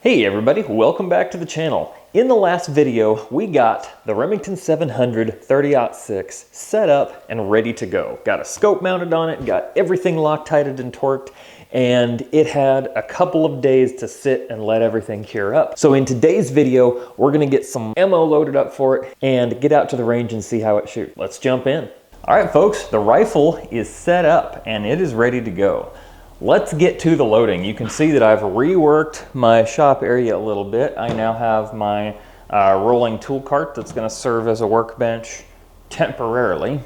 Hey everybody, welcome back to the channel. In the last video, we got the Remington 700 30-06 set up and ready to go. Got a scope mounted on it, got everything Loctited and torqued, and it had a couple of days to sit and let everything cure up. So in today's video, we're gonna get some ammo loaded up for it and get out to the range and see how it shoots. Let's jump in. All right folks, the rifle is set up and it is ready to go. Let's get to the loading. You can see that I've reworked my shop area a little bit. I now have my rolling tool cart that's going to serve as a workbench temporarily.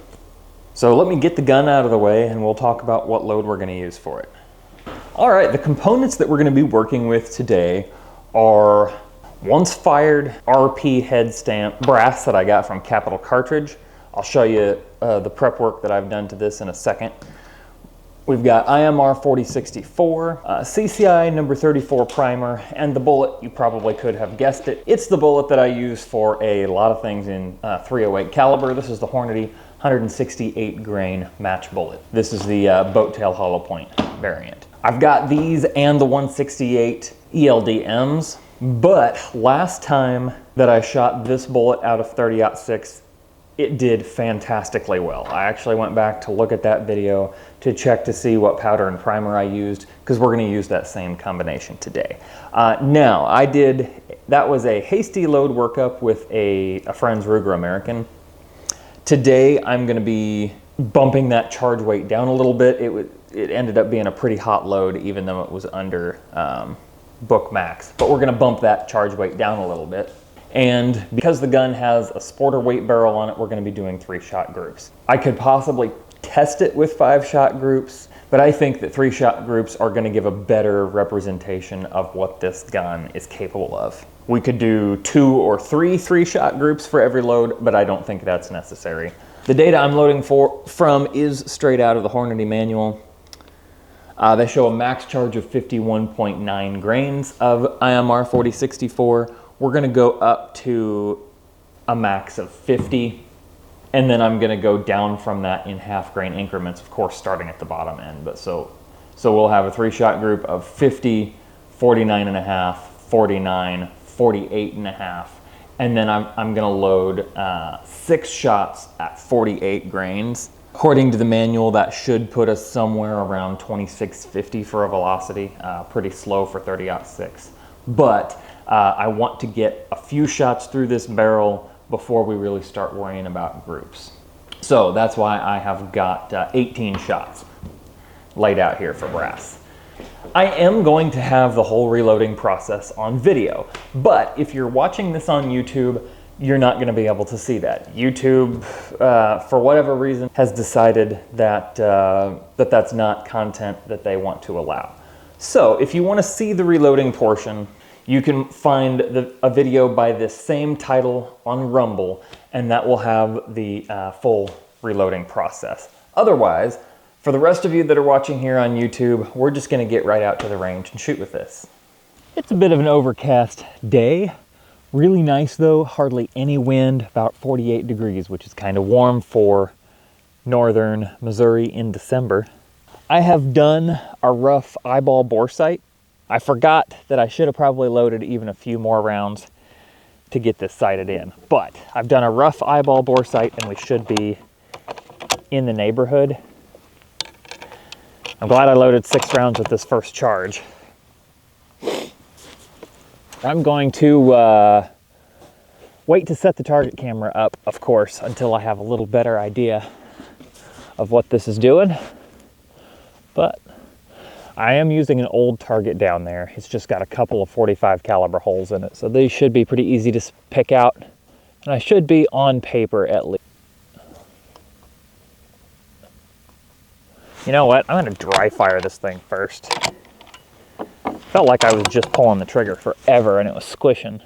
So let me get the gun out of the way and we'll talk about what load we're going to use for it. All right, the components that we're going to be working with today are once fired RP head stamp brass that I got from Capital Cartridge. I'll show you the prep work that I've done to this in a second. We've got IMR 4064, CCI number 34 primer, and the bullet, you probably could have guessed it. It's the bullet that I use for a lot of things in .308 caliber. This is the Hornady 168 grain match bullet. This is the boat tail hollow point variant. I've got these and the 168 ELDMs, but last time that I shot this bullet out of 30-06, it did fantastically well. I actually went back to look at that video to check to see what powder and primer I used, because we're going to use that same combination today. Now, that was a hasty load workup with a friend's Ruger American. Today, I'm going to be bumping that charge weight down a little bit. It ended up being a pretty hot load, even though it was under book max. But we're going to bump that charge weight down a little bit. And because the gun has a sporter weight barrel on it, we're going to be doing 3-shot groups. I could possibly test it with 5-shot groups, but I think that 3-shot groups are going to give a better representation of what this gun is capable of. We could do 2 or 3 3-shot groups for every load, but I don't think that's necessary. The data I'm loading from is straight out of the Hornady manual. They show a max charge of 51.9 grains of IMR 4064. We're going to go up to a max of 50, and then I'm going to go down from that in half-grain increments, of course, starting at the bottom end. But so we'll have a 3-shot group of 50, 49.5, 49, 48.5, and then I'm going to load 6 shots at 48 grains. According to the manual, that should put us somewhere around 2650 for a velocity, pretty slow for 30-06. But I want to get a few shots through this barrel before we really start worrying about groups. So that's why I have got 18 shots laid out here for brass. I am going to have the whole reloading process on video, but if you're watching this on YouTube, you're not going to be able to see that. YouTube, for whatever reason, has decided that that's not content that they want to allow. So if you want to see the reloading portion, you can find a video by this same title on Rumble, and that will have the full reloading process. Otherwise, for the rest of you that are watching here on YouTube, we're just going to get right out to the range and shoot with this. It's a bit of an overcast day. Really nice though, hardly any wind, about 48 degrees, which is kind of warm for northern Missouri in December. I have done a rough eyeball bore sight. I forgot that I should have probably loaded even a few more rounds to get this sighted in, but I've done a rough eyeball bore sight and we should be in the neighborhood. I'm glad I loaded 6 rounds with this first charge. I'm going to wait to set the target camera up, of course, until I have a little better idea of what this is doing, but I am using an old target down there. It's just got a couple of 45 caliber holes in it, so these should be pretty easy to pick out, and I should be on paper at least. You know what? I'm going to dry fire this thing first. Felt like I was just pulling the trigger forever and it was squishing.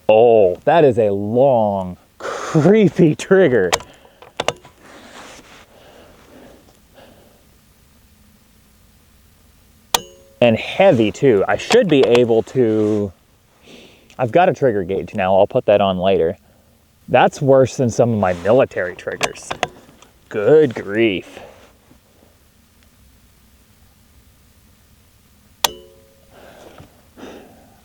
Oh, that is a long, creepy trigger. And heavy too. I should be able to, I've got a trigger gauge now, I'll put that on later. That's worse than some of my military triggers. Good grief.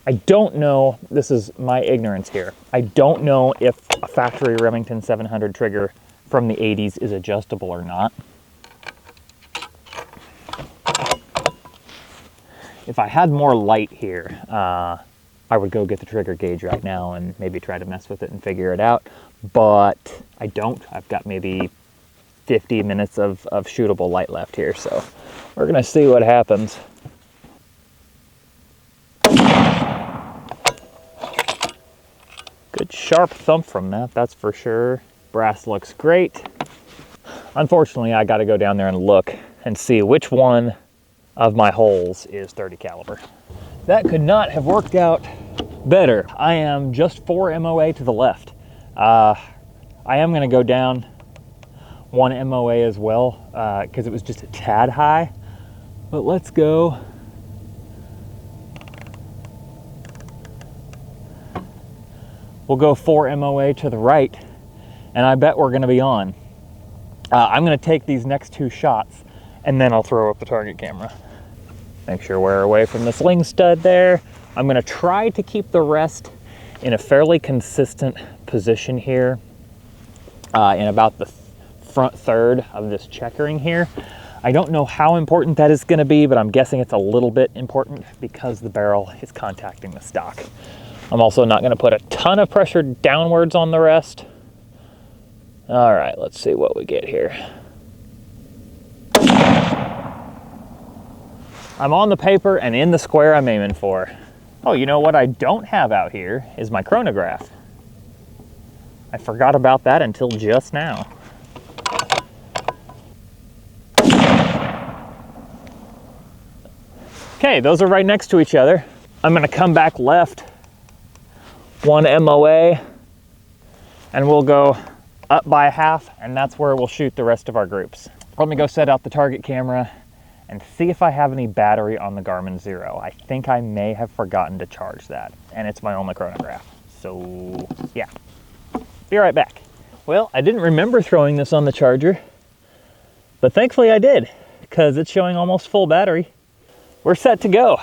I don't know, this is my ignorance here, I don't know if a factory Remington 700 trigger from the 80s is adjustable or not. If I had more light here, I would go get the trigger gauge right now and maybe try to mess with it and figure it out, but I don't. I've got maybe 50 minutes of shootable light left here, so we're gonna see what happens. Good sharp thump from that, that's for sure. Brass looks great. Unfortunately, I gotta go down there and look and see which one of my holes is 30 caliber. That could not have worked out better. I am just 4 MOA to the left. I am gonna go down 1 MOA as well, because it was just a tad high, but let's go. We'll go 4 MOA to the right, and I bet we're gonna be on. I'm gonna take these next 2 shots, and then I'll throw up the target camera. Make sure we're away from the sling stud there. I'm gonna try to keep the rest in a fairly consistent position here, in about the front third of this checkering here. I don't know how important that is gonna be, but I'm guessing it's a little bit important because the barrel is contacting the stock. I'm also not gonna put a ton of pressure downwards on the rest. All right, let's see what we get here. I'm on the paper and in the square I'm aiming for. Oh, you know what I don't have out here is my chronograph. I forgot about that until just now. Okay, those are right next to each other. I'm gonna come back left 1 MOA and we'll go up by half, and that's where we'll shoot the rest of our groups. Let me go set out the target camera and see if I have any battery on the Garmin Zero. I think I may have forgotten to charge that, and it's my only chronograph. So yeah, be right back. Well, I didn't remember throwing this on the charger, but thankfully I did, because it's showing almost full battery. We're set to go.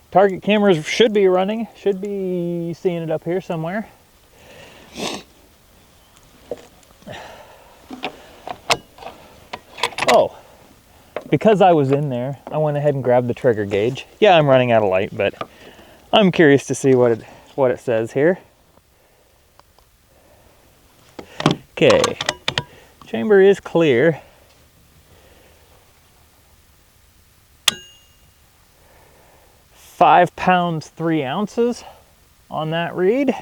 Target cameras should be running, should be seeing it up here somewhere. Oh, because I was in there, I went ahead and grabbed the trigger gauge. Yeah, I'm running out of light, but I'm curious to see what it says here. Okay, chamber is clear. £5 3 ounces on that read.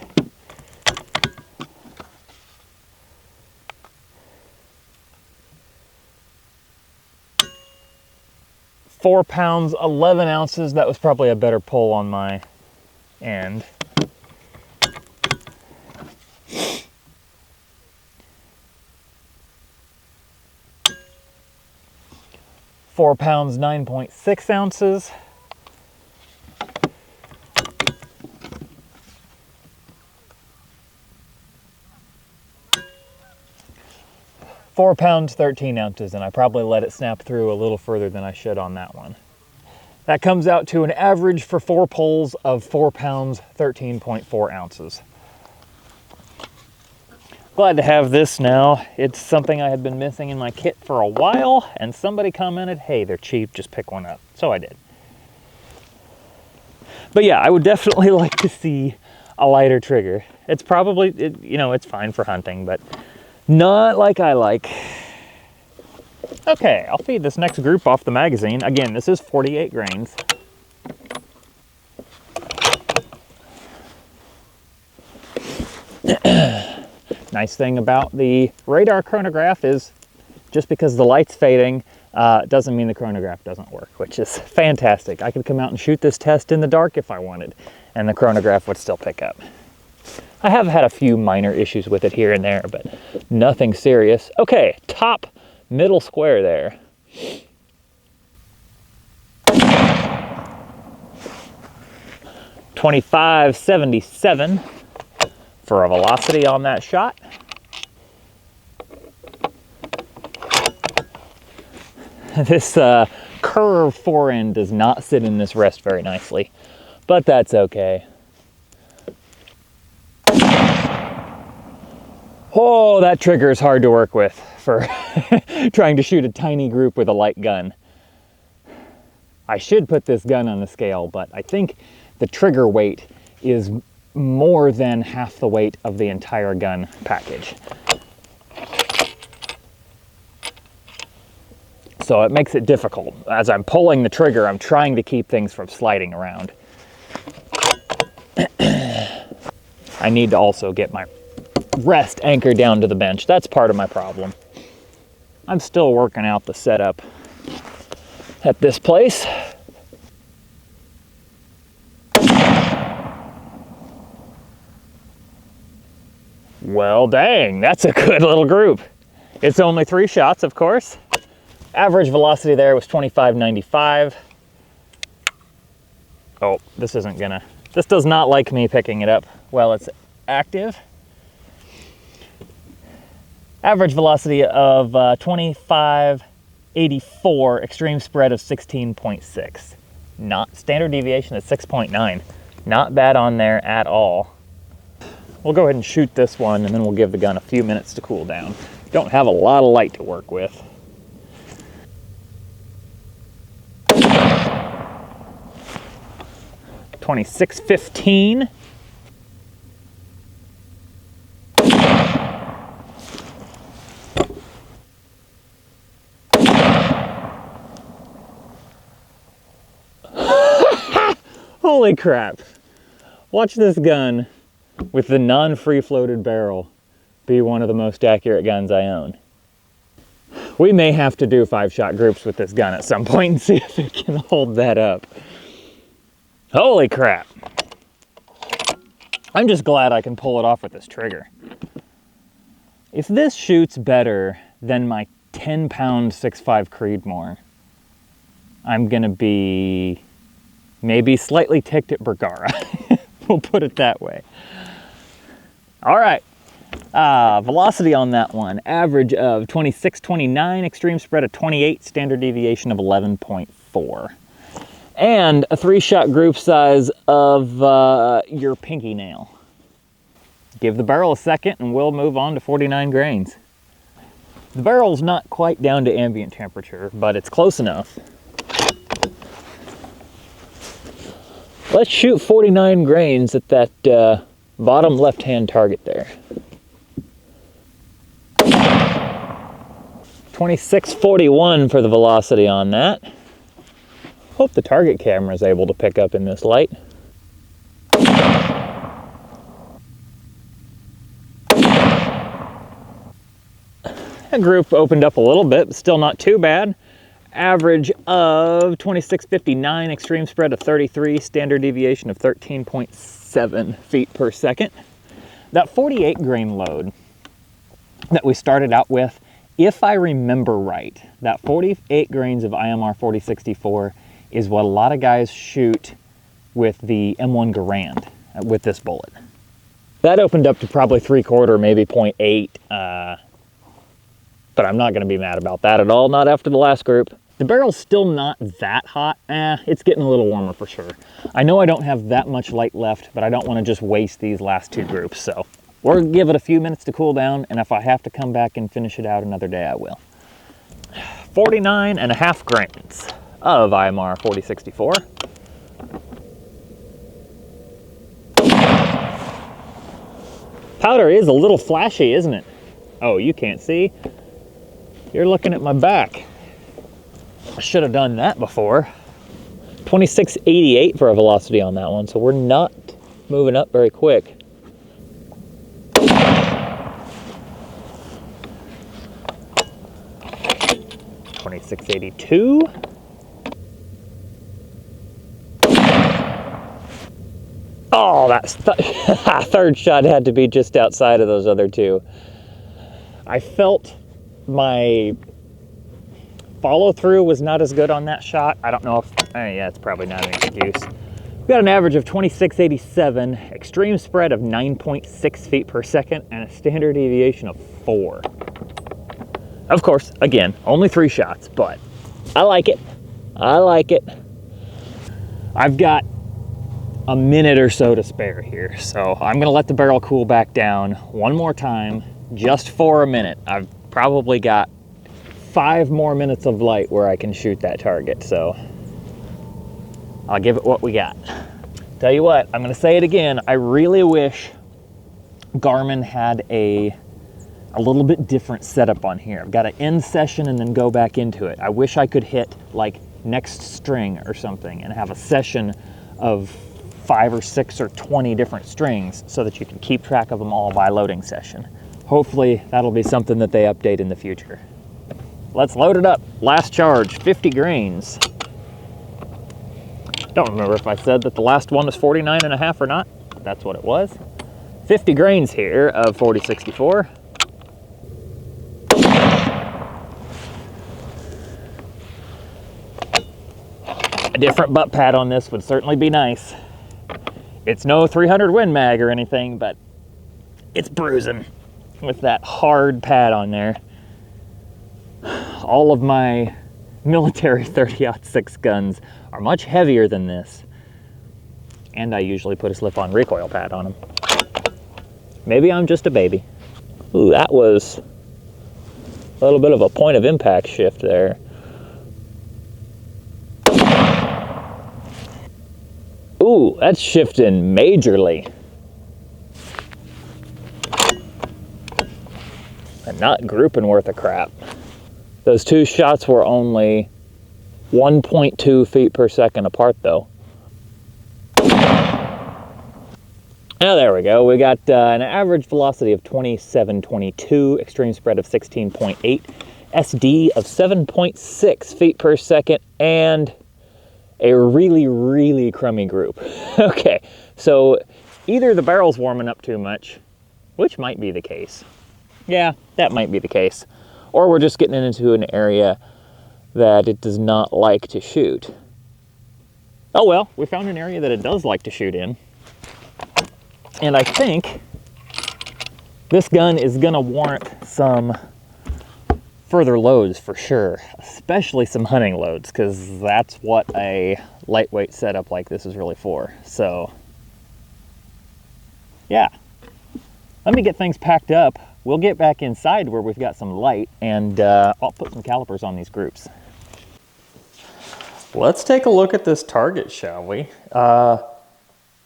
£4 11 ounces. That was probably a better pull on my end. £4 9.6 ounces. £4 13 ounces, and I probably let it snap through a little further than I should on that one. That comes out to an average for 4 pulls of £4 13.4 ounces. Glad to have this now. It's something I had been missing in my kit for a while, and somebody commented, hey, they're cheap, just pick one up. So I did. But yeah, I would definitely like to see a lighter trigger. It's probably, you know, it's fine for hunting, but not like I like. Okay, I'll feed this next group off the magazine. Again, this is 48 grains. Nice thing about the radar chronograph is just because the light's fading doesn't mean the chronograph doesn't work, which is fantastic. I could come out and shoot this test in the dark if I wanted, and the chronograph would still pick up. I have had a few minor issues with it here and there, but nothing serious. Okay, top middle square there. $25.77 for a velocity on that shot. This curved forend does not sit in this rest very nicely. but that's okay. Oh, that trigger is hard to work with for trying to shoot a tiny group with a light gun. I should put this gun on the scale, but I think the trigger weight is more than half the weight of the entire gun package. So it makes it difficult. As I'm pulling the trigger, I'm trying to keep things from sliding around. I need to also get my rest anchored down to the bench. That's part of my problem. I'm still working out the setup at this place. Well, dang, that's a good little group. It's only 3 shots, of course. Average velocity there was 25.95. Oh, this does not like me picking it up while it's active. Average velocity of 25.84, extreme spread of 16.6. Not standard deviation at 6.9. Not bad on there at all. We'll go ahead and shoot this one, and then we'll give the gun a few minutes to cool down. Don't have a lot of light to work with. .2615. Holy crap. Watch this gun with the non-free floated barrel be one of the most accurate guns I own. We may have to do 5-shot groups with this gun at some point and see if it can hold that up. Holy crap. I'm just glad I can pull it off with this trigger. If this shoots better than my 10-pound 6.5 Creedmoor, I'm gonna be maybe slightly ticked at Bergara. We'll put it that way. All right, velocity on that one, average of 26.29, extreme spread of 28, standard deviation of 11.4. And a 3-shot group size of your pinky nail. Give the barrel a second and we'll move on to 49 grains. The barrel's not quite down to ambient temperature, but it's close enough. Let's shoot 49 grains at that bottom left-hand target there. 26.41 for the velocity on that. Hope the target camera is able to pick up in this light. That group opened up a little bit, but still not too bad. Average of 26.59, extreme spread of 33, standard deviation of 13.7 feet per second. That 48 grain load that we started out with, if I remember right, that 48 grains of IMR 4064 is what a lot of guys shoot with the M1 Garand with this bullet. That opened up to probably 3/4, maybe 0.8, but I'm not gonna be mad about that at all, not after the last group. The barrel's still not that hot. It's getting a little warmer for sure. I know I don't have that much light left, but I don't wanna just waste these last 2 groups, so we'll give it a few minutes to cool down, and if I have to come back and finish it out another day, I will. 49.5 grains of IMR 4064. Powder is a little flashy, isn't it? Oh, you can't see. You're looking at my back. I should have done that before. 26.88 for a velocity on that one, so we're not moving up very quick. .2682. Oh, that's third shot had to be just outside of those other 2. I felt my follow through was not as good on that shot. I don't know if, yeah, it's probably not an excuse. We got an average of 26.87, extreme spread of 9.6 feet per second, and a standard deviation of 4. Of course, again, only 3 shots, but I like it. I like it. I've got a minute or so to spare here. So I'm gonna let the barrel cool back down one more time, just for a minute. I've probably got 5 more minutes of light where I can shoot that target. So I'll give it what we got. Tell you what, I'm gonna say it again. I really wish Garmin had a little bit different setup on here. I've got to end session and then go back into it. I wish I could hit like next string or something and have a session of 5 or 6 or 20 different strings so that you can keep track of them all by loading session. Hopefully that'll be something that they update in the future. Let's load it up. Last charge, 50 grains. Don't remember if I said that the last one was 49.5 or not. That's what it was. 50 grains here of 4064. A different butt pad on this would certainly be nice. It's no 300 Win Mag or anything, but it's bruising with that hard pad on there. All of my military 30-06 guns are much heavier than this, and I usually put a slip-on recoil pad on them. Maybe I'm just a baby. Ooh, that was a little bit of a point of impact shift there. Ooh, that's shifting majorly. And not grouping worth of crap. Those 2 shots were only 1.2 feet per second apart though. Now there we go. We got an average velocity of 27.22, extreme spread of 16.8, SD of 7.6 feet per second, and a really, really crummy group. Okay, so either the barrel's warming up too much, which might be the case. Yeah, that might be the case. Or we're just getting into an area that it does not like to shoot. Oh well, we found an area that it does like to shoot in. And I think this gun is gonna warrant some further loads for sure, especially some hunting loads, because that's what a lightweight setup like this is really for. So yeah, let me get things packed up. We'll get back inside where we've got some light, and I'll put some calipers on these groups. Let's take a look at this target, shall we?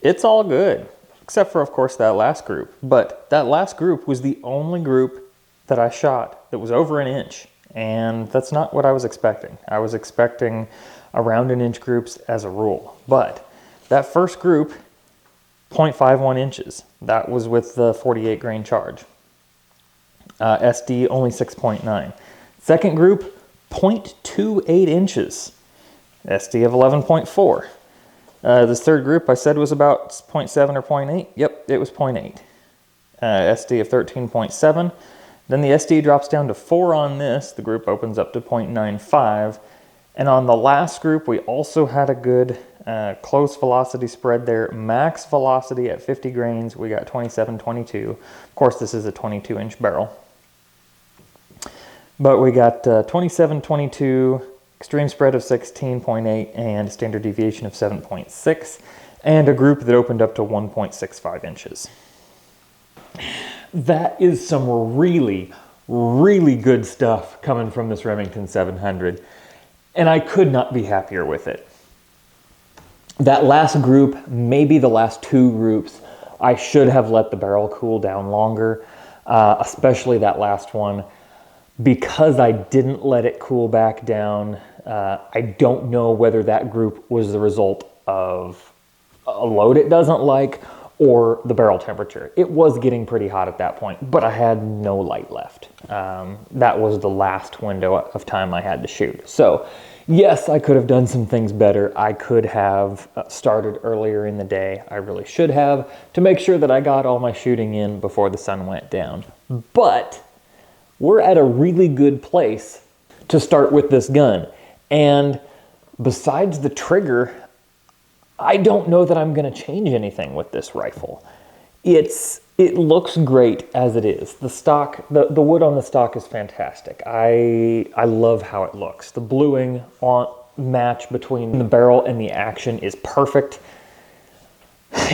It's all good, except for, of course, that last group. But that last group was the only group that I shot that was over an inch, and that's not what I was expecting. I was expecting around an inch groups as a rule. But that first group, 0.51 inches. That was with the 48 grain charge. SD only 6.9. Second group, 0.28 inches. SD of 11.4. This third group I said was about 0.7 or 0.8. Yep, it was 0.8. SD of 13.7. Then the SD drops down to 4 on this. The group opens up to 0.95. And on the last group, we also had a good close velocity spread there. Max velocity at 50 grains, we got 27.22. Of course, this is a 22-inch barrel. But we got 27.22, extreme spread of 16.8, and standard deviation of 7.6, and a group that opened up to 1.65 inches. That is some really, really good stuff coming from this Remington 700, and I could not be happier with it. That last group, maybe the last 2 groups, I should have let the barrel cool down longer, especially that last one. Because I didn't let it cool back down, I don't know whether that group was the result of a load it doesn't like or the barrel temperature. It was getting pretty hot at that point, but I had no light left. That was the last window of time I had to shoot. So yes, I could have done some things better. I could have started earlier in the day. I really should have, to make sure that I got all my shooting in before the sun went down. But we're at a really good place to start with this gun. And besides the trigger, I don't know that I'm going to change anything with this rifle. It looks great as it is. The stock, the wood on the stock is fantastic. I love how it looks. The bluing match between the barrel and the action is perfect.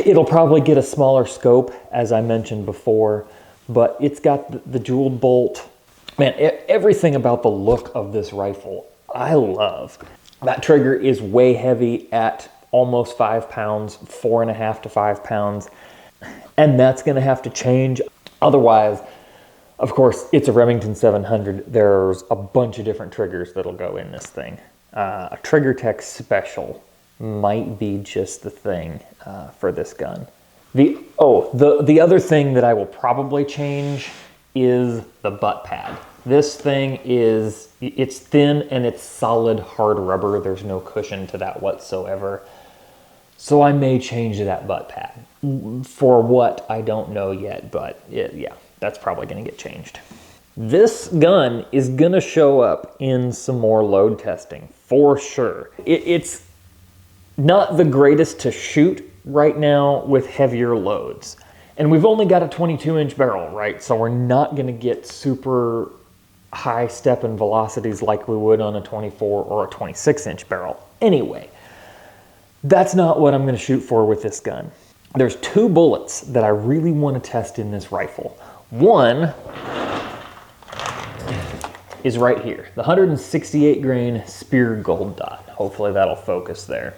It'll probably get a smaller scope, as I mentioned before, but it's got the jeweled bolt. Man, everything about the look of this rifle, I love. That trigger is way heavy at almost 5 pounds, 4.5 to 5 pounds, and that's gonna have to change. Otherwise, of course, it's a Remington 700. There's a bunch of different triggers that'll go in this thing. A Trigger Tech Special might be just the thing for this gun. The other thing that I will probably change is the butt pad. This thing it's thin and it's solid hard rubber. There's no cushion to that whatsoever. So I may change that butt pad. For what, I don't know yet, but yeah, that's probably gonna get changed. This gun is gonna show up in some more load testing, for sure. It's not the greatest to shoot right now with heavier loads. And we've only got a 22-inch barrel, right? So we're not gonna get super high step and velocities like we would on a 24 or a 26-inch barrel. Anyway, that's not what I'm gonna shoot for with this gun. There's 2 bullets that I really wanna test in this rifle. One is right here, the 168 grain Spear Gold Dot. Hopefully that'll focus there.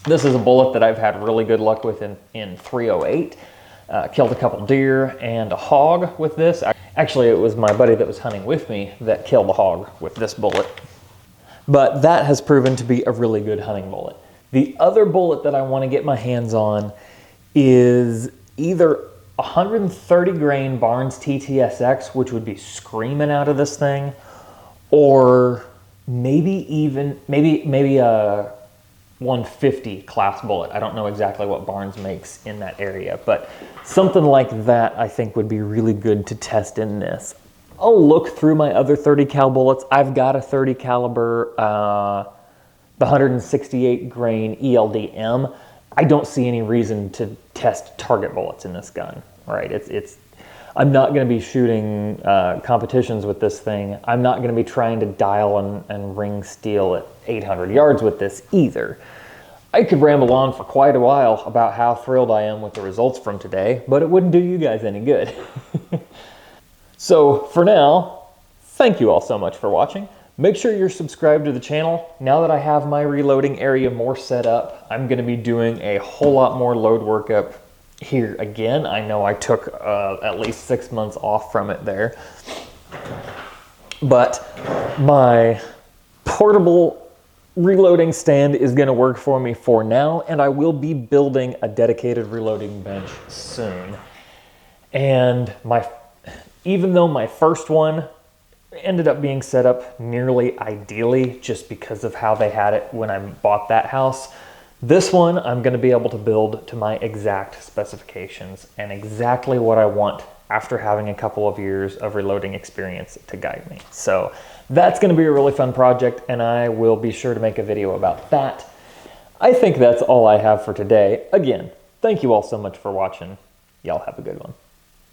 This is a bullet that I've had really good luck with in 308. Killed a couple deer and a hog with this. Actually, it was my buddy that was hunting with me that killed the hog with this bullet. But that has proven to be a really good hunting bullet. The other bullet that I want to get my hands on is either 130 grain Barnes TTSX, which would be screaming out of this thing, or maybe a 150 class bullet. I don't know exactly what Barnes makes in that area, but something like that I think would be really good to test in this. I'll look through my other 30 cal bullets. I've got a 30 caliber, the 168 grain ELD-M. I don't see any reason to test target bullets in this gun, right? I'm not going to be shooting competitions with this thing. I'm not going to be trying to dial and ring steel at 800 yards with this either. I could ramble on for quite a while about how thrilled I am with the results from today, but it wouldn't do you guys any good. So for now, thank you all so much for watching. Make sure you're subscribed to the channel. Now that I have my reloading area more set up, I'm going to be doing a whole lot more load workup here again. I know I took at least 6 months off from it there, but my portable reloading stand is going to work for me for now, and I will be building a dedicated reloading bench soon. And even though my first one ended up being set up nearly ideally just because of how they had it when I bought that house, this one I'm going to be able to build to my exact specifications and exactly what I want after having a couple of years of reloading experience to guide me. So that's going to be a really fun project, and I will be sure to make a video about that. I think that's all I have for today. Again, thank you all so much for watching. Y'all have a good one.